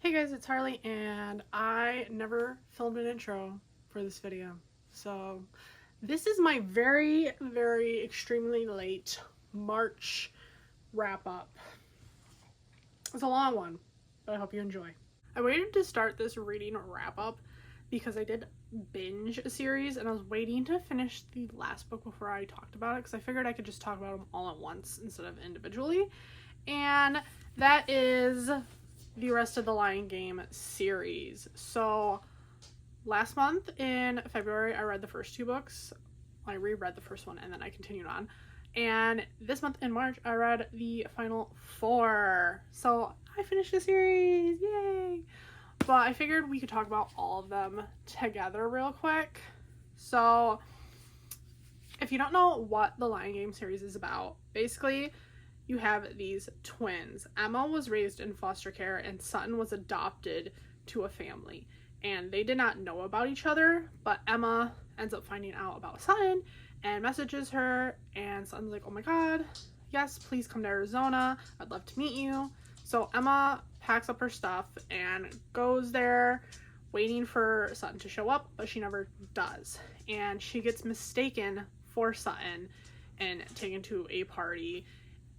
Hey guys, it's Harley, and I never filmed an intro for this video. So this is my very extremely late March wrap up. It's a long one, but I hope you enjoy. I waited to start this reading wrap up because I did binge a series and I was waiting to finish the last book before I talked about it because I figured I could just talk about them all at once instead of individually. And that is the rest of the Lion Game series. So last month in February I read the first two books. I reread the first one and then I continued on. And this month in March I read the final four. So I finished the series. Yay! But I figured we could talk about all of them together real quick. So if you don't know what the Lion Game series is about, basically you have these twins. Emma was raised in foster care and Sutton was adopted to a family. And they did not know about each other, but Emma ends up finding out about Sutton and messages her, and Sutton's like, oh my god, yes, please come to Arizona. I'd love to meet you. So Emma packs up her stuff and goes there waiting for Sutton to show up, but she never does. And she gets mistaken for Sutton and taken to a party.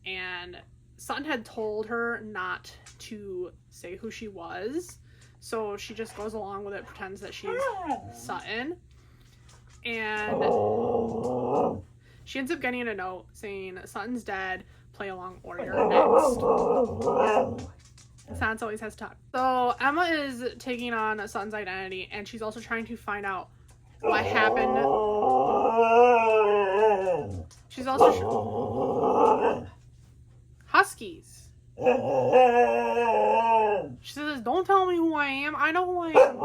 And Sutton had told her not to say who she was, so she just goes along with it, pretends that she's Sutton. And she ends up getting a note saying, Sutton's dead, play along or you're next. Silence always has time. So Emma is taking on Sutton's identity, and she's also trying to find out what happened. She's also Huskies. She says, don't tell me who I am. I know who I am.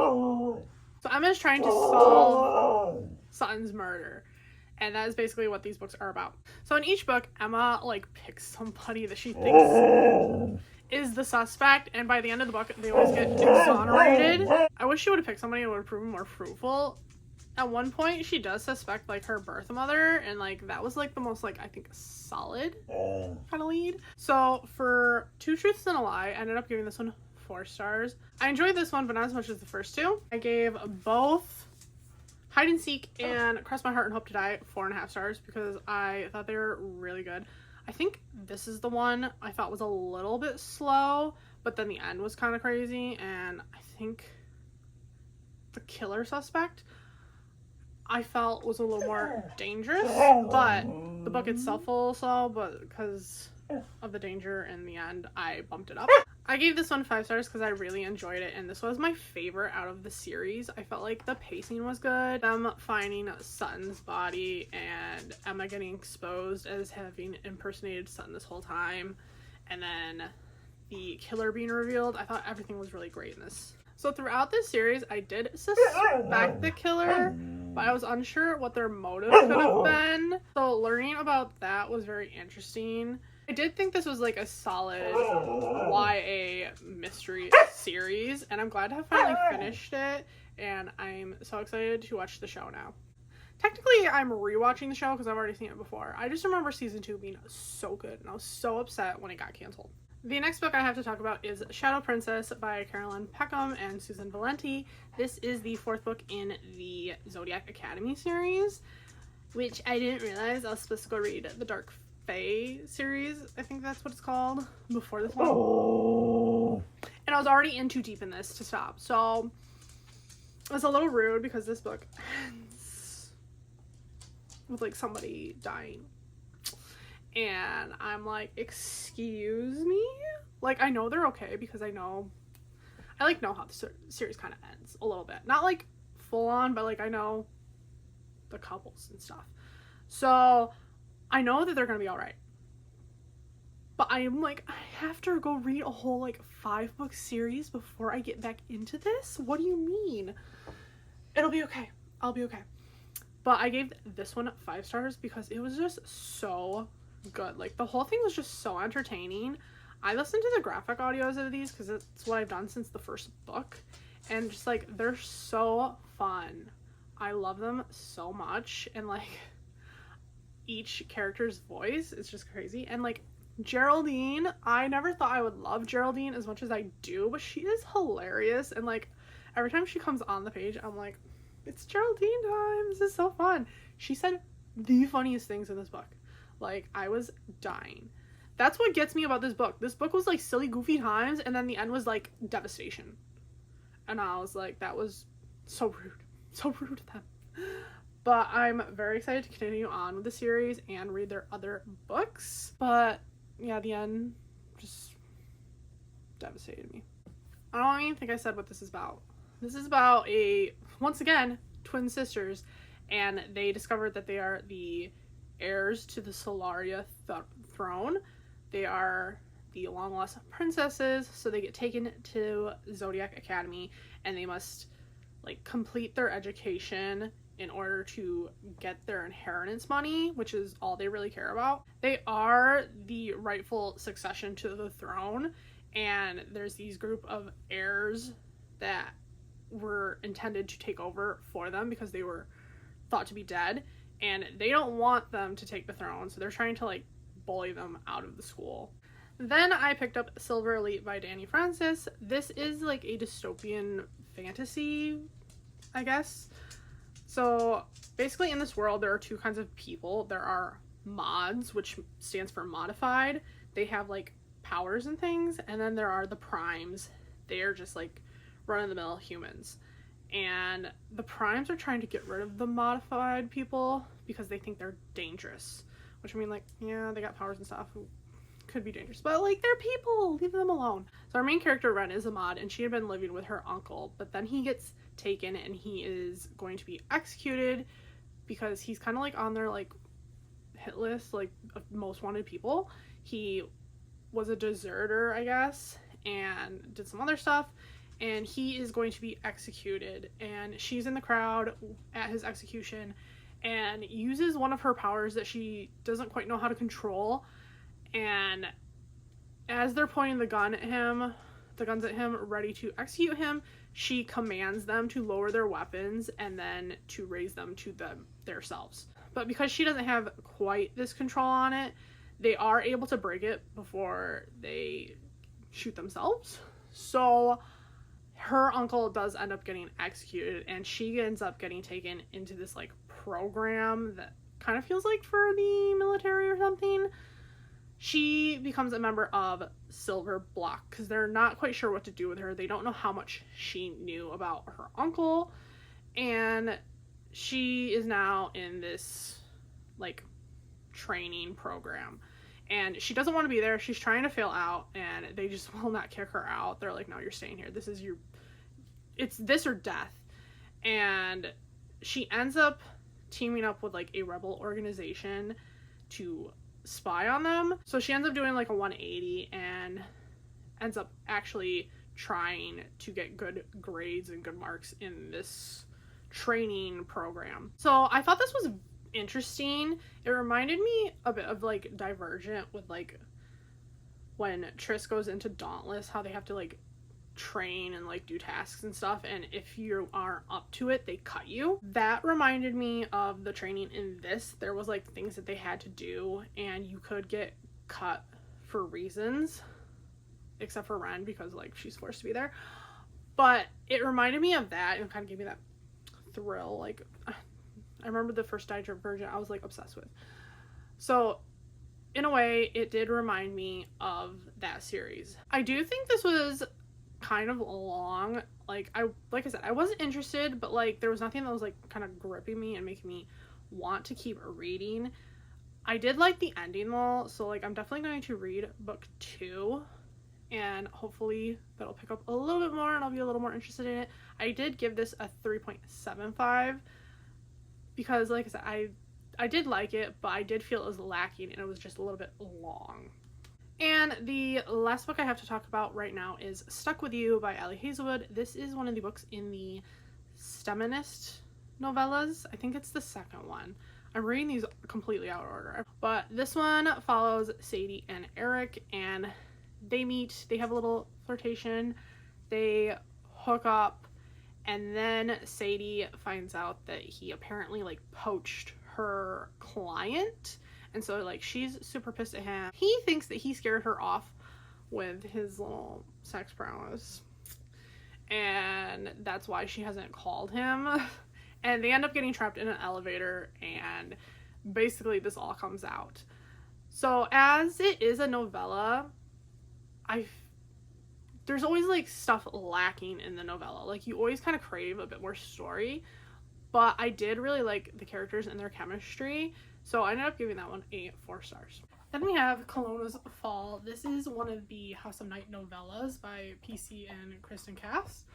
So Emma's trying to solve Sutton's murder. And that is basically what these books are about. So in each book, Emma, picks somebody that she thinks is the suspect. And by the end of the book, they always get exonerated. I wish she would have picked somebody that would have proven more fruitful. At one point, she does suspect, her birth mother, and, that was, the most, I think, solid kind of lead. So, for Two Truths and a Lie, I ended up giving this one 4 stars. I enjoyed this one, but not as much as the first two. I gave both Hide and Seek and Cross My Heart and Hope to Die 4.5 stars because I thought they were really good. I think this is the one I thought was a little bit slow, but then the end was kind of crazy, and I think the killer suspect I felt was a little more dangerous, but the book itself also, but because of the danger in the end, I bumped it up. I gave this one 5 stars because I really enjoyed it, and this was my favorite out of the series. I felt like the pacing was good. Them finding Sutton's body and Emma getting exposed as having impersonated Sutton this whole time, and then the killer being revealed. I thought everything was really great in this. So throughout this series, I did suspect the killer, but I was unsure what their motive could have been. So learning about that was very interesting. I did think this was a solid YA mystery series, and I'm glad to have finally finished it, and I'm so excited to watch the show now. Technically, I'm rewatching the show because I've already seen it before. I just remember season 2 being so good, and I was so upset when it got canceled. The next book I have to talk about is Shadow Princess by Carolyn Peckham and Susan Valenti. This is the 4th book in the Zodiac Academy series, which I didn't realize I was supposed to go read the Dark Fae series, I think that's what it's called, before this one. And I was already in too deep in this to stop, so it was a little rude because this book ends with somebody dying. And I'm excuse me? I know they're okay because I know how the series kind of ends a little bit. Not full on, but I know the couples and stuff. So I know that they're gonna be alright. But I'm I have to go read a whole 5-book series before I get back into this? What do you mean? It'll be okay. I'll be okay. But I gave this one 5 stars because it was just so good. The whole thing was just so entertaining. I listened to the graphic audios of these because it's what I've done since the first book, and just they're so fun. I love them so much, and each character's voice is just crazy, and Geraldine, I never thought I would love Geraldine as much as I do, but she is hilarious, and like every time she comes on the page, I'm like, it's Geraldine time. This is so fun. She said the funniest things in this book. Like, I was dying. That's what gets me about this book. This book was like silly, goofy times, and then the end was like devastation. And I was like, that was so rude. So rude of them. But I'm very excited to continue on with the series and read their other books. But yeah, the end just devastated me. I don't even think I said what this is about. This is about once again, twin sisters, and they discovered that they are the heirs to the Solaria throne. They are the long lost princesses, so they get taken to Zodiac Academy, and they must like complete their education in order to get their inheritance money, which is all they really care about. They are the rightful succession to the throne, and there's these group of heirs that were intended to take over for them because they were thought to be dead, and they don't want them to take the throne, so they're trying to like bully them out of the school. Then I picked up Silver Elite by Danny Francis. This is like a dystopian fantasy, I guess. So basically in this world there are two kinds of people. There are mods, which stands for modified. They have like powers and things, and then there are the primes. They are just like run-of-the-mill humans. And the primes are trying to get rid of the modified people because they think they're dangerous. Which, I mean, like, yeah, they got powers and stuff. Could be dangerous. But, like, they're people. Leave them alone. So our main character, Ren, is a mod, and she had been living with her uncle. But then he gets taken, and he is going to be executed because he's kind of, like, on their, like, hit list, like, of most wanted people. He was a deserter, I guess, and did some other stuff. And he is going to be executed, and she's in the crowd at his execution and uses one of her powers that she doesn't quite know how to control, and as they're pointing the guns at him, ready to execute him, she commands them to lower their weapons and then to raise them to themselves. But because she doesn't have quite this control on it, they are able to break it before they shoot themselves. So her uncle does end up getting executed, and she ends up getting taken into this like program that kind of feels like for the military or something. She becomes a member of Silver Block because they're not quite sure what to do with her. They don't know how much she knew about her uncle, and she is now in this like training program. And she doesn't want to be there. She's trying to fail out, and they just will not kick her out. They're like, no, you're staying here. It's this or death. And she ends up teaming up with, like, a rebel organization to spy on them. So she ends up doing, like, a 180 and ends up actually trying to get good grades and good marks in this training program. So I thought this was interesting. It reminded me a bit of like Divergent with like when Triss goes into Dauntless, how they have to like train and like do tasks and stuff, and if you aren't up to it, they cut you. That reminded me of the training in this. There was like things that they had to do, and you could get cut for reasons, except for Ren because like she's forced to be there. But it reminded me of that and kind of gave me that thrill. Like, I remember the first Divergent I was like obsessed with. So in a way, it did remind me of that series. I do think this was kind of long. Like I said, I wasn't interested, but like there was nothing that was like kind of gripping me and making me want to keep reading. I did like the ending though, so like I'm definitely going to read book 2, and hopefully that'll pick up a little bit more and I'll be a little more interested in it. I did give this a 3.75 because like I said, I did like it, but I did feel it was lacking and it was just a little bit long. And the last book I have to talk about right now is Stuck With You by Ali Hazelwood. This is one of the books in the Steminist novellas. I think it's the second one. I'm reading these completely out of order. But this one follows Sadie and Eric, and they meet, they have a little flirtation, they hook up, and then Sadie finds out that he apparently like poached her client, And so like she's super pissed at him. He thinks that he scared her off with his little sex prowess, and that's why she hasn't called him. And they end up getting trapped in an elevator, and basically this all comes out. So as it is a novella, there's always like stuff lacking in the novella. Like you always kind of crave a bit more story, but I did really like the characters and their chemistry, so I ended up giving that one 4 stars. Then we have Kelowna's Fall. This is one of the House of Night novellas by PC and Kristen Cass.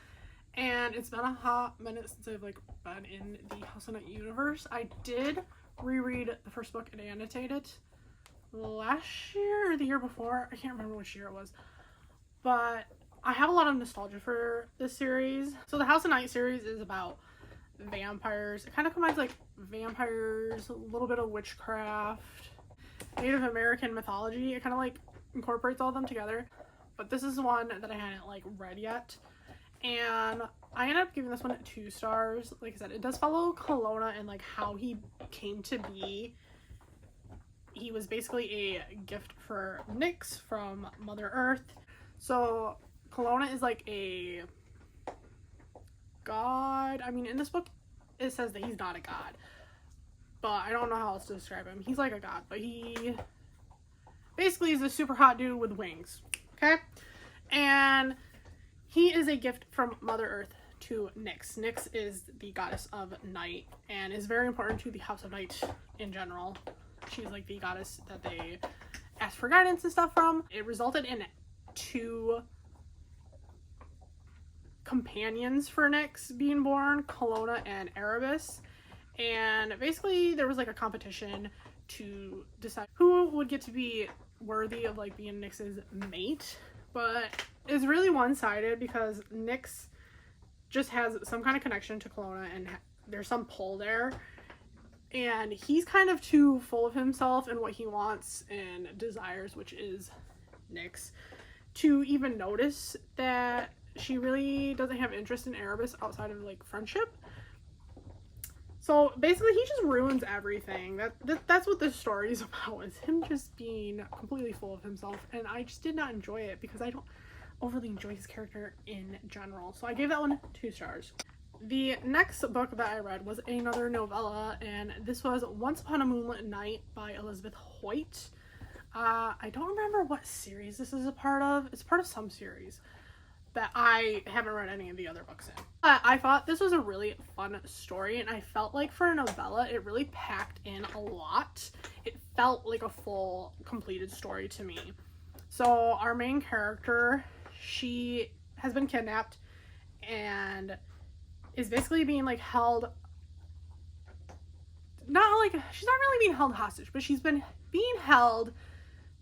And it's been a hot minute since I've like been in the House of Night universe. I did reread the first book and annotate it last year or the year before. I can't remember which year it was. But I have a lot of nostalgia for this series. So the House of Night series is about vampires. It kind of combines like vampires, a little bit of witchcraft, Native American mythology. It kind of like incorporates all of them together. But this is one that I hadn't like read yet. And I ended up giving this one 2 stars. Like I said, it does follow Kelowna and like how he came to be. He was basically a gift for Nyx from Mother Earth. So Kelowna is like a god. I mean, in this book it says that he's not a god, but I don't know how else to describe him. He's like a god, but he basically is a super hot dude with wings. Okay? And he is a gift from Mother Earth to Nyx. Nyx is the goddess of night and is very important to the House of Night in general. She's like the goddess that they ask for guidance and stuff from. It resulted in 2 companions for Nyx being born, Kelowna and Erebus. And basically there was like a competition to decide who would get to be worthy of like being Nyx's mate. But it's really one-sided because Nyx just has some kind of connection to Kelowna and there's some pull there. And he's kind of too full of himself and what he wants and desires, which is Nyx, to even notice that she really doesn't have interest in Erebus outside of like friendship. So basically he just ruins everything. That's what this story is about, is him just being completely full of himself. And I just did not enjoy it because I don't overly enjoy his character in general. So I gave that one 2 stars. The next book that I read was another novella, and this was Once Upon a Moonlit Night by Elizabeth Hoyt. I don't remember what series this is a part of. It's part of some series that I haven't read any of the other books in. But I thought this was a really fun story, and I felt like for a novella, it really packed in a lot. It felt like a full, completed story to me. So our main character, she has been kidnapped and is basically being like held, not like, she's not really being held hostage, but she's been being held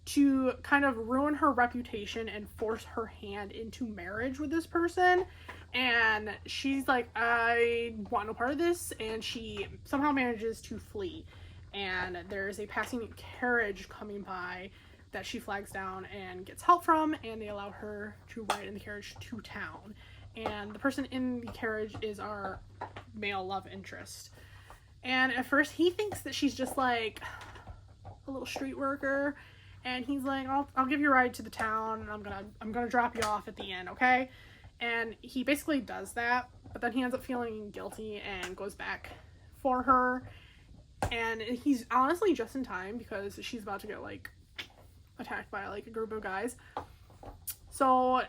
to kind of ruin her reputation and force her hand into marriage with this person. And she's like, I want no part of this, and she somehow manages to flee. And there's a passing carriage coming by that she flags down and gets help from, and they allow her to ride in the carriage to town. And the person in the carriage is our male love interest. And at first he thinks that she's just like a little street worker, and he's like, I'll give you a ride to the town, and I'm gonna drop you off at the end, okay? And he basically does that, but then he ends up feeling guilty and goes back for her. And he's honestly just in time because she's about to get like attacked by like a group of guys. So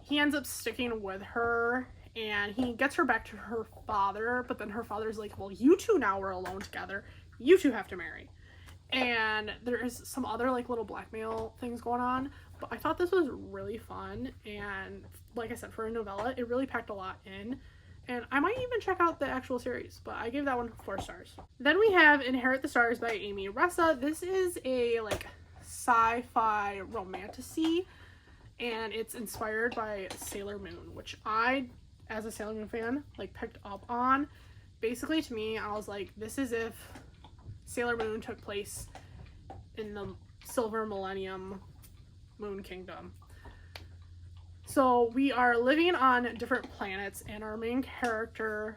he ends up sticking with her, and he gets her back to her father, but then her father's like, well, you two now are alone together. You two have to marry. And there is some other like little blackmail things going on, but I thought this was really fun, and like I said, for a novella, it really packed a lot in, and I might even check out the actual series, but I gave that one 4 stars. Then we have Inherit the Stars by Amy Ressa. This is a like sci-fi romantasy, and it's inspired by Sailor Moon, which I, as a Sailor Moon fan, like picked up on. Basically, to me, I was like, this is if Sailor Moon took place in the Silver Millennium Moon Kingdom. So we are living on different planets, and our main character,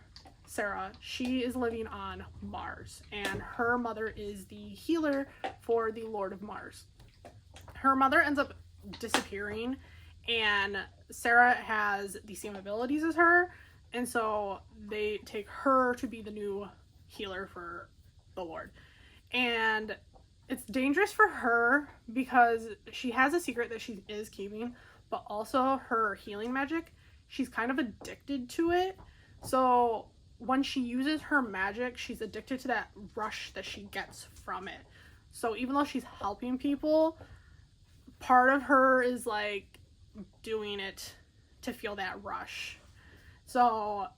Sarah, she is living on Mars, and her mother is the healer for the Lord of Mars. Her mother ends up disappearing, and Sarah has the same abilities as her, and so they take her to be the new healer for the Lord. And it's dangerous for her because she has a secret that she is keeping, but also her healing magic, she's kind of addicted to it. So when she uses her magic, she's addicted to that rush that she gets from it. So even though she's helping people, part of her is like doing it to feel that rush. So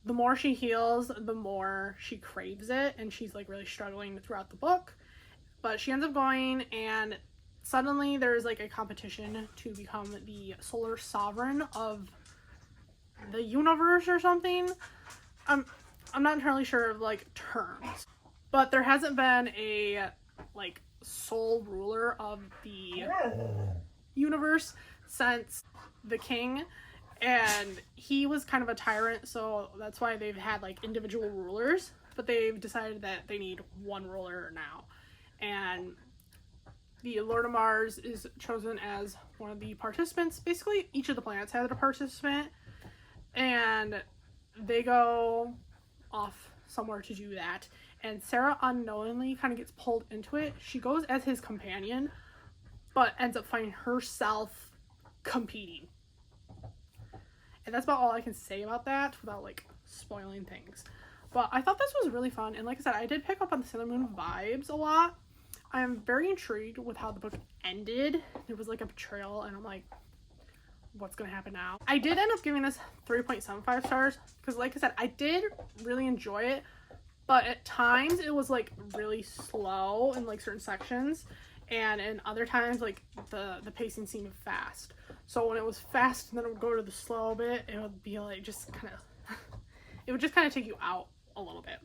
the more she heals, the more she craves it, and she's like really struggling throughout the book. But she ends up going, and suddenly there's like a competition to become the solar sovereign of the universe or something. I'm not entirely sure of like terms, but there hasn't been a like sole ruler of the universe since the king, and he was kind of a tyrant, so that's why they've had like individual rulers, but they've decided that they need one ruler now. And the Lord of Mars is chosen as one of the participants. Basically, each of the planets has a participant, and they go off somewhere to do that. And Sarah unknowingly kind of gets pulled into it. She goes as his companion, but ends up finding herself competing. And that's about all I can say about that without like spoiling things. But I thought this was really fun, and like I said, I did pick up on the Sailor Moon vibes a lot. I'm very intrigued with how the book ended. There was like a betrayal, and I'm like, what's gonna happen now? I did end up giving this 3.75 stars because like I said, I did really enjoy it, but at times it was like really slow in like certain sections, and in other times like the pacing seemed fast. So when it was fast and then it would go to the slow bit, it would be like just kind of it would just kind of take you out a little bit.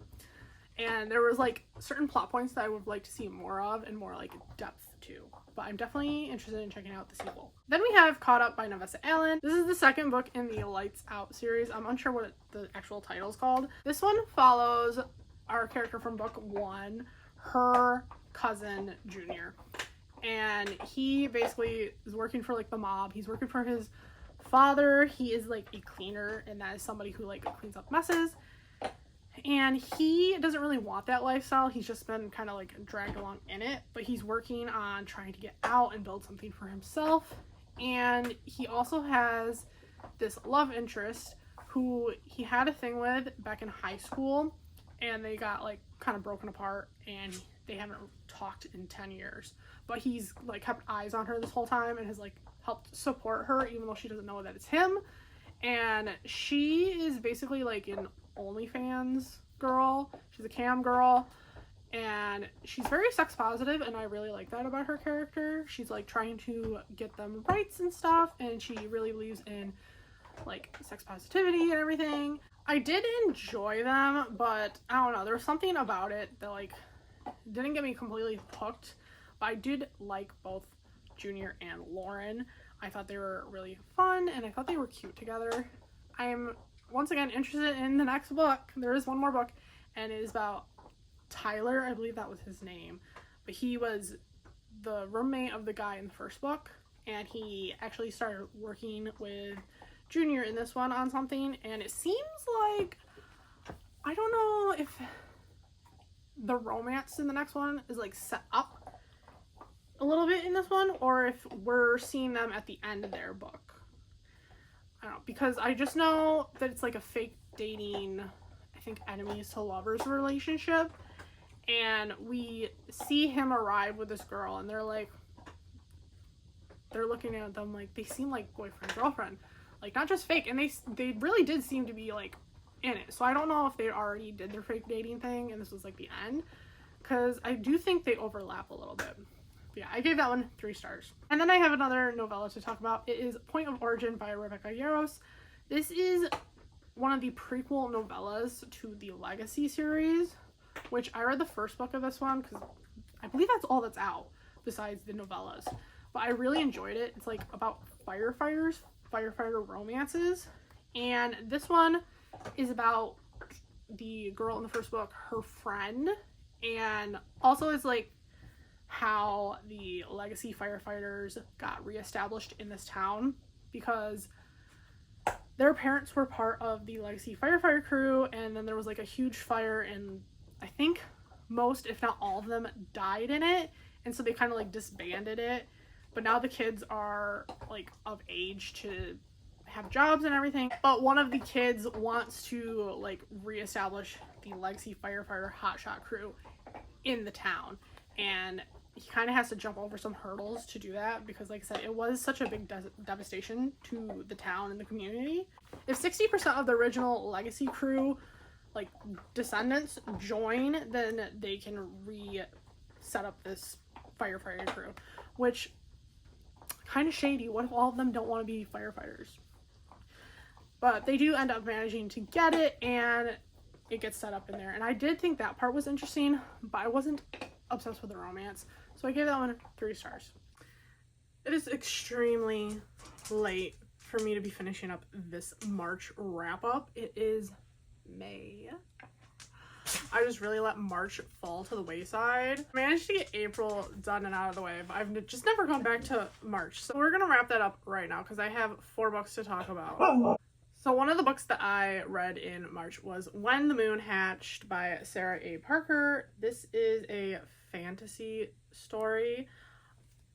And there was like certain plot points that I would like to see more of and more like depth to. But I'm definitely interested in checking out the sequel. Then we have Caught Up by Nevessa Allen. This is the second book in the Lights Out series. I'm unsure what the actual title is called. This one follows our character from book 1, her cousin Junior. And he basically is working for like the mob. He's working for his father. He is like a cleaner, and that is somebody who like cleans up messes. And he doesn't really want that lifestyle. He's just been kind of like dragged along in it, but he's working on trying to get out and build something for himself. And he also has this love interest who he had a thing with back in high school, and they got like kind of broken apart, and they haven't talked in 10 years. But he's like kept eyes on her this whole time and has like helped support her even though she doesn't know that it's him. And she is basically like an OnlyFans girl. She's a cam girl, and she's very sex positive, and I really like that about her character. She's like trying to get them rights and stuff, and she really believes in like sex positivity and everything. I did enjoy them, but I don't know, there was something about it that like didn't get me completely hooked. But I did like both Junior and Lauren. I thought they were really fun, and I thought they were cute together. I'm once again interested in the next book. There is one more book, and it is about Tyler. I believe that was his name, but he was the roommate of the guy in the first book, and he actually started working with Junior in this one on something, and it seems like, I don't know if the romance in the next one is like set up a little bit in this one, or if we're seeing them at the end of their book. I don't know, because I just know that it's like a fake dating, I think, enemies to lovers relationship, and we see him arrive with this girl, and they're looking at them like they seem like boyfriend girlfriend, like not just fake, and they really did seem to be like in it. So I don't know if they already did their fake dating thing and this was like the end, because I do think they overlap a little bit. Yeah, I gave that one 3 stars. And then I have another novella to talk about. It is Point of Origin by Rebecca Yarros. This is one of the prequel novellas to the Legacy series, which I read the first book of this one because I believe that's all that's out besides the novellas. But I really enjoyed it. It's like about firefighter romances. And this one is about the girl in the first book her friend, and also it's like how the legacy firefighters got reestablished in this town because their parents were part of the legacy firefighter crew, and then there was like a huge fire, and I think most, if not all of them, died in it, and so they kind of like disbanded it. But now the kids are like of age to have jobs and everything. But one of the kids wants to like reestablish the legacy firefighter hotshot crew in the town, and he kind of has to jump over some hurdles to do that because, like I said, it was such a big devastation to the town and the community. If 60% of the original legacy crew, like descendants, join, then they can set up this firefighter crew, which kind of shady. What if all of them don't want to be firefighters? But they do end up managing to get it, and it gets set up in there. And I did think that part was interesting, but I wasn't obsessed with the romance, so I gave that one 3 stars. It is extremely late for me to be finishing up this March wrap up. It is May. I just really let March fall to the wayside. I managed to get April done and out of the way, but I've just never gone back to March. So we're gonna wrap that up right now because I have 4 books to talk about. So one of the books that I read in March was When the Moon Hatched by Sarah A. Parker. This is a fantasy story.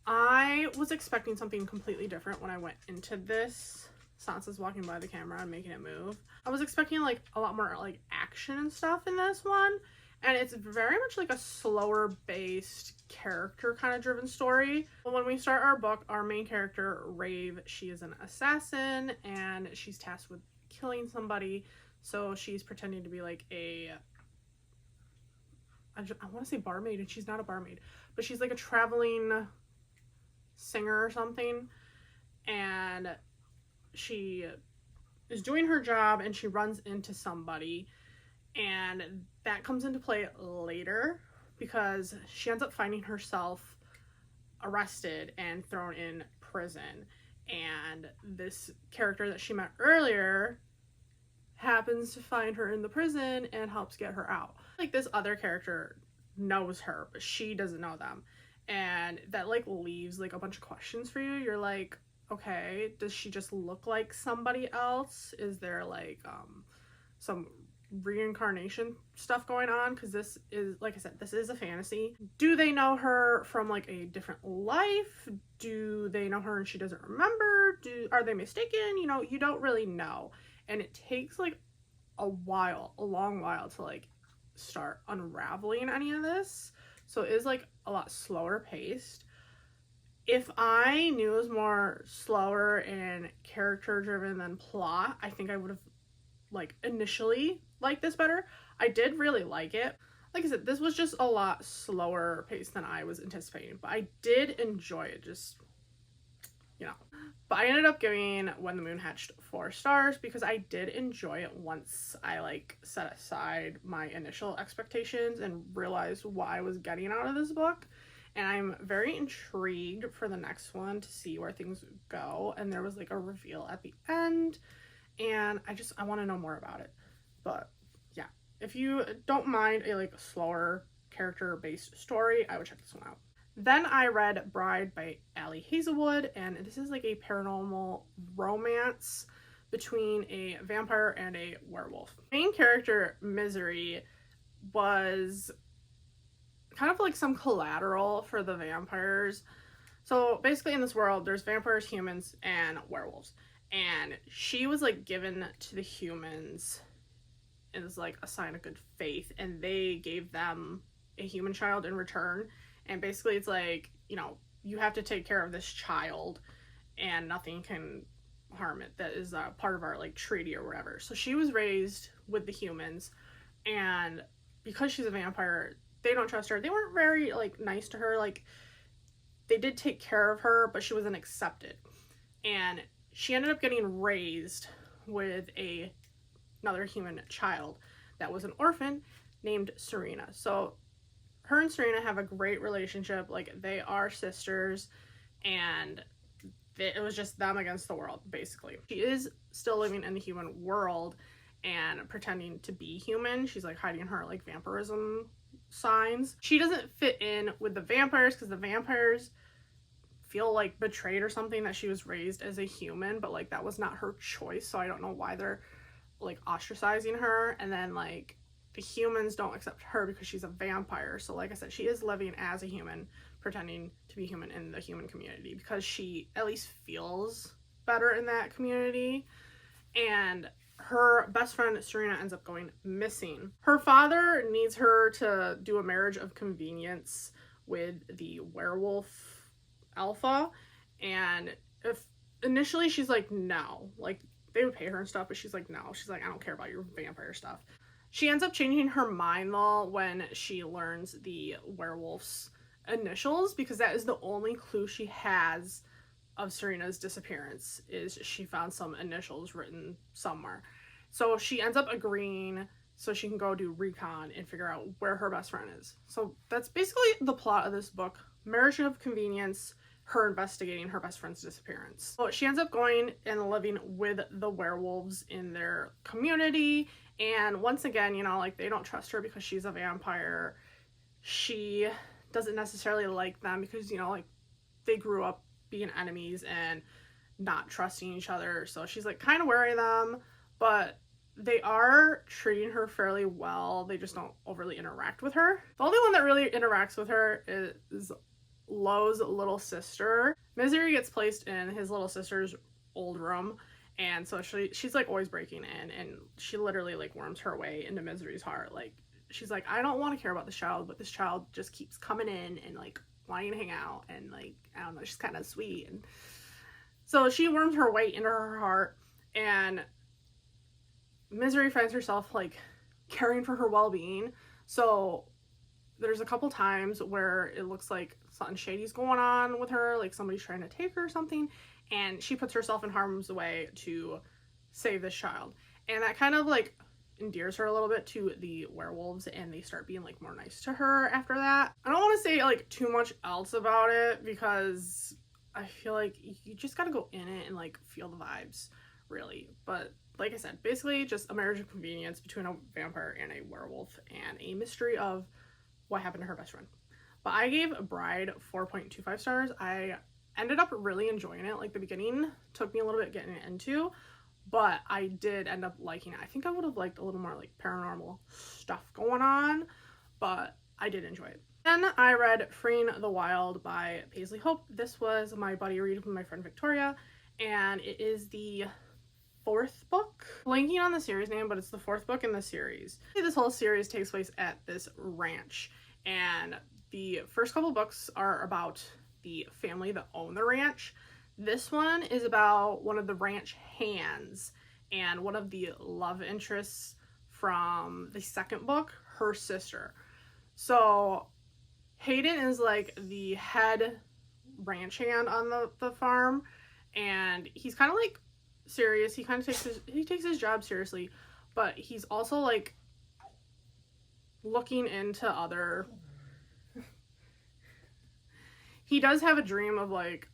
I was expecting something completely different when I went into this. Sansa's walking by the camera and making it move. I was expecting like a lot more like action and stuff in this one, and it's very much like a slower based character kind of driven story. When we start our book, our main character Rave, she is an assassin and she's tasked with killing somebody, so she's pretending to be like I want to say barmaid, and she's not a barmaid, but she's like a traveling singer or something, and she is doing her job and she runs into somebody, and that comes into play later because she ends up finding herself arrested and thrown in prison, and this character that she met earlier happens to find her in the prison and helps get her out. Like, this other character knows her, but she doesn't know them, and that like leaves like a bunch of questions for you. You're like, okay, does she just look like somebody else? Is there like some reincarnation stuff going on? Because this is, like I said, this is a fantasy. Do they know her from like a different life? Do they know her and she doesn't remember? Are they mistaken? You know, you don't really know, and it takes like a long while to like start unraveling any of this, so it is like a lot slower paced. If I knew it was more slower and character driven than plot, I think I would have like initially liked this better. I did really like it. Like I said, this was just a lot slower paced than I was anticipating, but I did enjoy it, just, you know. But I ended up giving When the Moon Hatched 4 stars because I did enjoy it once I like set aside my initial expectations and realized what I was getting out of this book. And I'm very intrigued for the next one to see where things go. And there was like a reveal at the end, and I want to know more about it. But yeah, if you don't mind a like slower character based story, I would check this one out. Then I read Bride by Allie Hazelwood, and this is like a paranormal romance between a vampire and a werewolf. Main character Misery was kind of like some collateral for the vampires. So basically in this world, there's vampires, humans, and werewolves. And she was like given to the humans as like a sign of good faith, and they gave them a human child in return. And basically it's like, you know, you have to take care of this child and nothing can harm it. That is part of our like treaty or whatever. So she was raised with the humans, and because she's a vampire, they don't trust her. They weren't very like nice to her. Like, they did take care of her, but she wasn't accepted. And she ended up getting raised with another human child that was an orphan named Serena. So her and Serena have a great relationship. Like, they are sisters, and it was just them against the world, basically. She is still living in the human world, and pretending to be human. She's like hiding her like vampirism signs. She doesn't fit in with the vampires because the vampires feel like betrayed or something that she was raised as a human, but like that was not her choice, so I don't know why they're like ostracizing her. And then like the humans don't accept her because she's a vampire, so like I said, she is living as a human, pretending to be human in the human community because she at least feels better in that community. And her best friend Serena ends up going missing. Her father needs her to do a marriage of convenience with the werewolf Alpha, and if initially she's like no, like they would pay her and stuff, but she's like no, she's like I don't care about your vampire stuff. She ends up changing her mind though when she learns the werewolf's initials, because that is the only clue she has of Serena's disappearance, is she found some initials written somewhere. So she ends up agreeing so she can go do recon and figure out where her best friend is. So that's basically the plot of this book. Marriage of convenience, her investigating her best friend's disappearance. So she ends up going and living with the werewolves in their community, and once again, you know, like they don't trust her because she's a vampire. She doesn't necessarily like them because, you know, like they grew up being enemies and not trusting each other, so she's like kind of wary of them, but they are treating her fairly well. They just don't overly interact with her. The only one that really interacts with her is Lo's little sister. Misery gets placed in his little sister's old room, and so she's like always breaking in, and she literally like worms her way into Misery's heart. Like she's like, I don't want to care about this child, but this child just keeps coming in and like wanting to hang out, and like I don't know, she's kind of sweet. And so she worms her way into her heart, and Misery finds herself like caring for her well-being. So there's a couple times where it looks like something shady's going on with her, like somebody's trying to take her or something, and she puts herself in harm's way to save this child. And that kind of like endears her a little bit to the werewolves, and they start being like more nice to her after that. I don't want to say like too much else about it because I feel like you just gotta go in it and like feel the vibes, really. But like I said, basically just a marriage of convenience between a vampire and a werewolf, and a mystery of what happened to her best friend. But I gave Bride 4.25 stars. I ended up really enjoying it. Like the beginning took me a little bit getting into, but I did end up liking it. I think I would have liked a little more like paranormal stuff going on, but I did enjoy it. Then I read Freeing the Wild by Paisley Hope. This was my buddy read with my friend Victoria, and it is the 4th book. Blanking on the series name, but it's the 4th book in the series. This whole series takes place at this ranch, and the first couple books are about the family that own the ranch. This one is about one of the ranch hands and one of the love interests from the 2nd book, her sister. So Hayden is like the head ranch hand on the farm, and he's kind of like serious. He kind of takes his job seriously, but he's also like looking into other. He does have a dream of like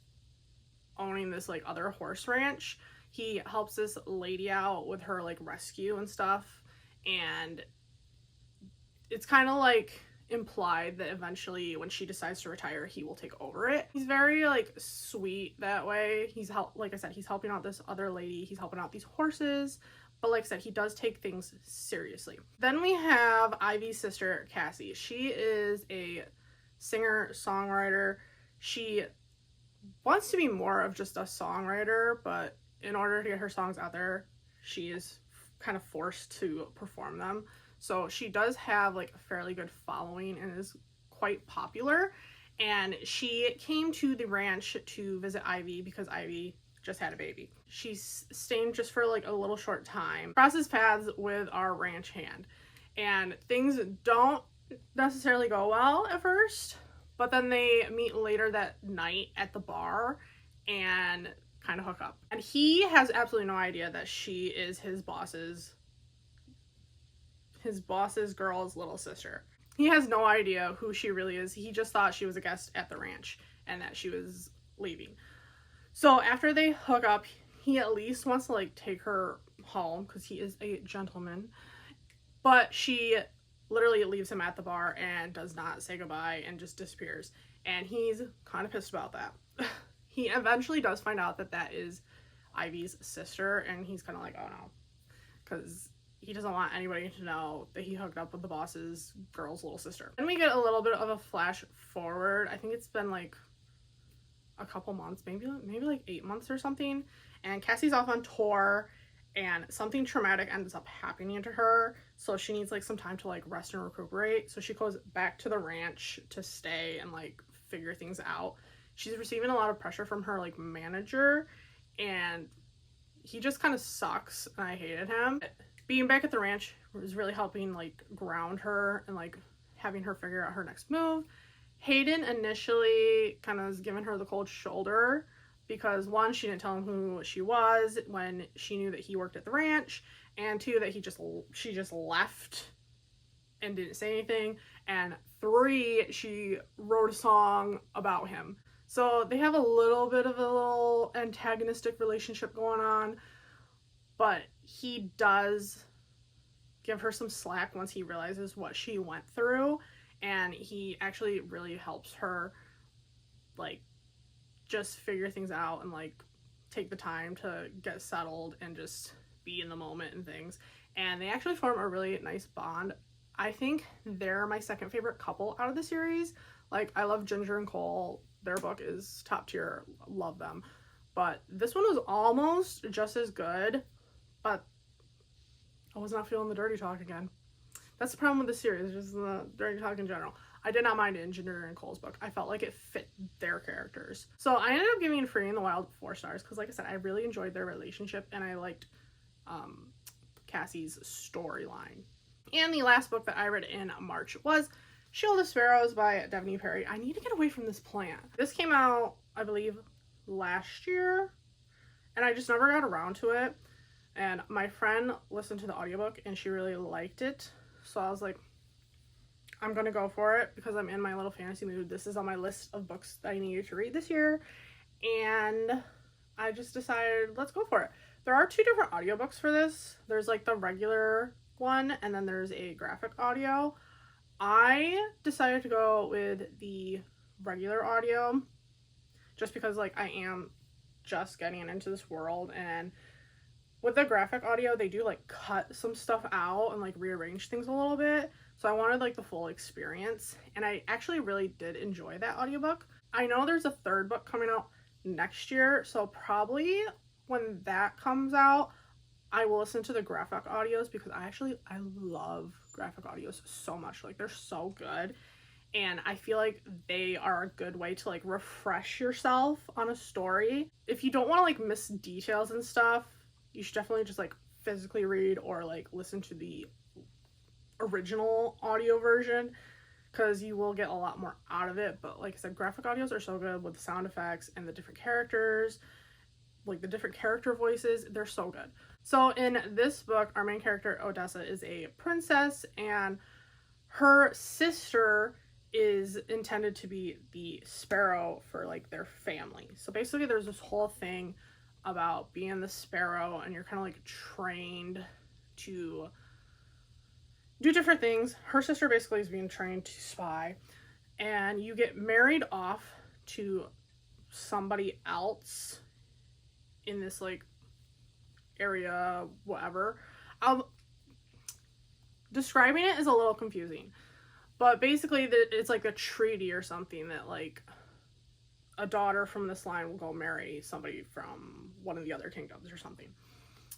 owning this like other horse ranch. He helps this lady out with her like rescue and stuff, and it's kind of like implied that eventually when she decides to retire, he will take over it. He's very like sweet that way. Like I said, he's helping out this other lady, he's helping out these horses, but like I said, he does take things seriously. Then we have Ivy's sister Cassie. She is a singer-songwriter. She wants to be more of just a songwriter, but in order to get her songs out there, she is kind of forced to perform them. So she does have like a fairly good following and is quite popular. And she came to the ranch to visit Ivy because Ivy just had a baby. She's staying just for like a little short time, crosses paths with our ranch hand, and things don't necessarily go well at first, but then they meet later that night at the bar and kind of hook up. And he has absolutely no idea that she is his boss's girl's little sister. He has no idea who she really is. He just thought she was a guest at the ranch and that she was leaving. So after they hook up, he at least wants to like take her home because he is a gentleman. But she literally leaves him at the bar and does not say goodbye and just disappears. And he's kind of pissed about that. He eventually does find out that that is Ivy's sister, and he's kind of like, oh no. Because he doesn't want anybody to know that he hooked up with the boss's girl's little sister. And we get a little bit of a flash forward. I think it's been like a couple months, maybe like 8 months or something. And Cassie's off on tour, and something traumatic ends up happening to her, so she needs like some time to like rest and recuperate. So she goes back to the ranch to stay and like figure things out. She's receiving a lot of pressure from her like manager, and he just kind of sucks, and I hated him. Being back at the ranch was really helping like ground her and like having her figure out her next move. Hayden initially kind of was giving her the cold shoulder because, one, she didn't tell him who she was when she knew that he worked at the ranch, and two, that she just left and didn't say anything, and three, she wrote a song about him. So they have a little bit of a little antagonistic relationship going on, but he does give her some slack once he realizes what she went through, and he actually really helps her like just figure things out and like take the time to get settled and just be in the moment and things. And they actually form a really nice bond. I think they're my second favorite couple out of the series. Like, I love Ginger and Cole. Their book is top tier. Love them. But this one was almost just as good, but I was not feeling the dirty talk again. That's the problem with the series, just the dirty talk in general. I did not mind it in Ginger and Cole's book. I felt like it fit their characters. So I ended up giving Free in the Wild 4 stars because, like I said, I really enjoyed their relationship, and I liked Cassie's storyline. And the last book that I read in March was Shield of Sparrows by Devney Perry. I need to get away from this plant. This came out, I believe, last year, and I just never got around to it. And my friend listened to the audiobook, and she really liked it. So I was like, I'm gonna go for it because I'm in my little fantasy mood. This is on my list of books that I needed to read this year, and I just decided, let's go for it. There are 2 different audiobooks for this. There's like the regular one, and then there's a graphic audio. I decided to go with the regular audio just because like I am just getting into this world, and with the graphic audio they do like cut some stuff out and like rearrange things a little bit. So I wanted like the full experience, and I actually really did enjoy that audiobook. I know there's a 3rd book coming out next year, so probably when that comes out, I will listen to the graphic audios because I love graphic audios so much. Like, they're so good, and I feel like they are a good way to like refresh yourself on a story. If you don't want to like miss details and stuff, you should definitely just like physically read or like listen to the original audio version because you will get a lot more out of it. But like I said, graphic audios are so good with the sound effects and the different characters, like the different character voices. They're so good. So in this book, our main character Odessa is a princess, and her sister is intended to be the sparrow for like their family. So basically there's this whole thing about being the sparrow, and you're kind of like trained to do different things. Her sister basically is being trained to spy, and you get married off to somebody else in this like area, whatever. Describing it is a little confusing, but basically it's like a treaty or something that like a daughter from this line will go marry somebody from one of the other kingdoms or something.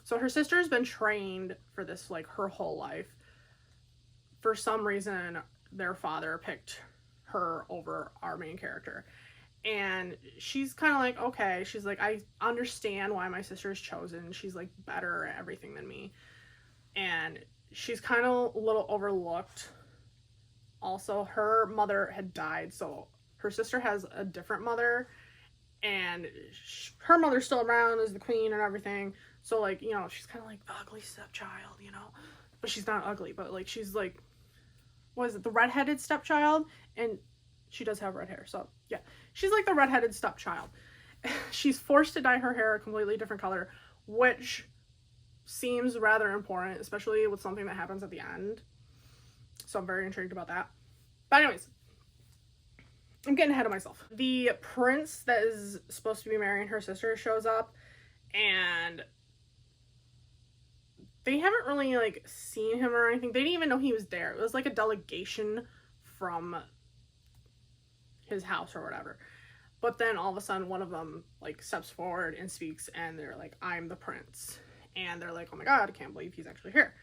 So her sister's been trained for this like her whole life. For some reason, their father picked her over our main character. And she's kind of like, okay. She's like, I understand why my sister's chosen. She's like better at everything than me. And she's kind of a little overlooked. Also, her mother had died, so her sister has a different mother. And her mother's still around as the queen and everything. So like, you know, she's kind of like the ugly stepchild, you know. But she's not ugly, but like she's like, what is it, the redheaded stepchild? And she does have red hair, so yeah, she's like the redheaded stepchild. She's forced to dye her hair a completely different color, which seems rather important, especially with something that happens at the end. So I'm very intrigued about that. But anyways, I'm getting ahead of myself. The prince that is supposed to be marrying her sister shows up, and they haven't really, like, seen him or anything. They didn't even know he was there. It was like a delegation from his house or whatever. But then all of a sudden one of them, like, steps forward and speaks, and they're like, I'm the prince. And they're like, oh my god, I can't believe he's actually here.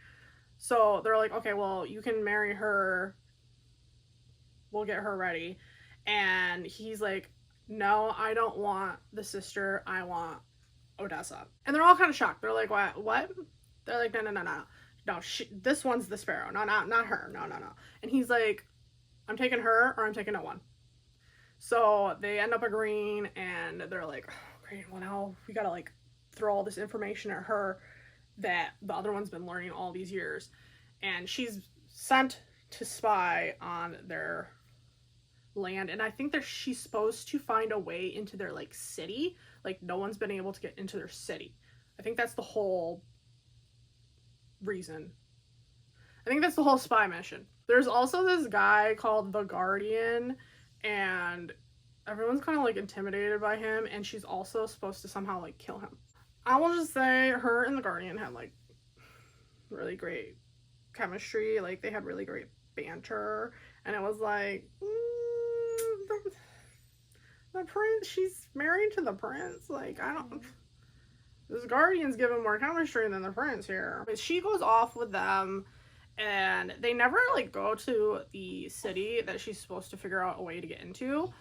So they're like, okay, well, you can marry her. We'll get her ready. And he's like, no, I don't want the sister. I want Odessa. And they're all kind of shocked. They're like, what? They're like, no. No, this one's the sparrow. No, not her. No. And he's like, I'm taking her or I'm taking no one. So they end up agreeing, and they're like, oh, great, well, now we gotta, like, throw all this information at her that the other one's been learning all these years. And she's sent to spy on their land, and I think that she's supposed to find a way into their, like, city. Like, no one's been able to get into their city. I think that's the whole reason. I think that's the whole spy mission. There's also this guy called the Guardian, and everyone's kind of, like, intimidated by him, and she's also supposed to somehow, like, kill him. I will just say her and the Guardian had, like, really great chemistry. Like, they had really great banter, and it was like, the prince, she's married to the prince. Like, I don't, this Guardian's giving more chemistry than the prince here. But she goes off with them, and they never, like, go to the city that she's supposed to figure out a way to get into.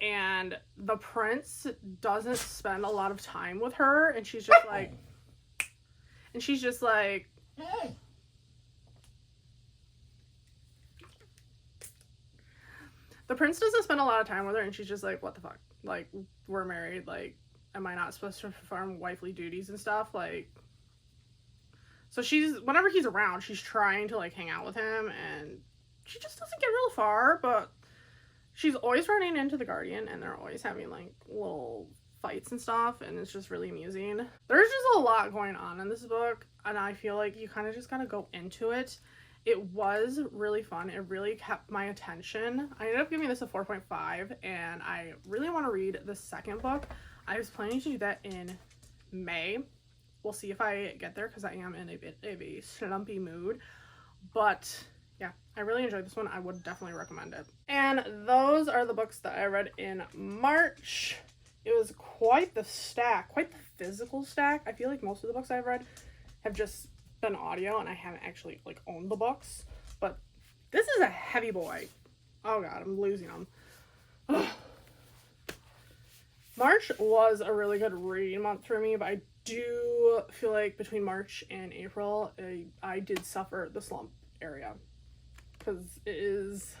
And the prince doesn't spend a lot of time with her, and she's just like, the prince doesn't spend a lot of time with her, and she's just like, what the fuck? Like, we're married. Like, am I not supposed to perform wifely duties and stuff? Like, so whenever he's around, she's trying to, like, hang out with him, and she just doesn't get real far, but she's always running into the Guardian, and they're always having, like, little fights and stuff, and it's just really amusing. There's just a lot going on in this book, and I feel like you kind of just gotta go into it. It was really fun. It really kept my attention. I ended up giving this a 4.5, and I really want to read the second book. I was planning to do that in May. We'll see if I get there, because I am in a bit of a slumpy mood. But yeah, I really enjoyed this one. I would definitely recommend it. And those are the books that I read in March. It was quite the stack, quite the physical stack. I feel like most of the books I've read have just been audio, and I haven't actually, like, owned the books. But this is a heavy boy. Oh god, I'm losing them. Ugh. March was a really good reading month for me, but I do feel like between March and April, I did suffer the slump area. Because it is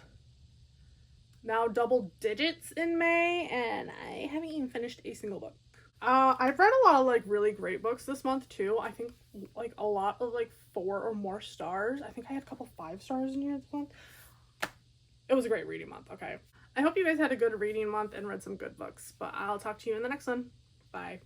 now double digits in May, and I haven't even finished a single book. I've read a lot of, like, really great books this month, too. I think, like, a lot of, like, 4 or more stars. I think I had a couple 5 stars in here this month. It was a great reading month, okay? I hope you guys had a good reading month and read some good books, but I'll talk to you in the next one. Bye.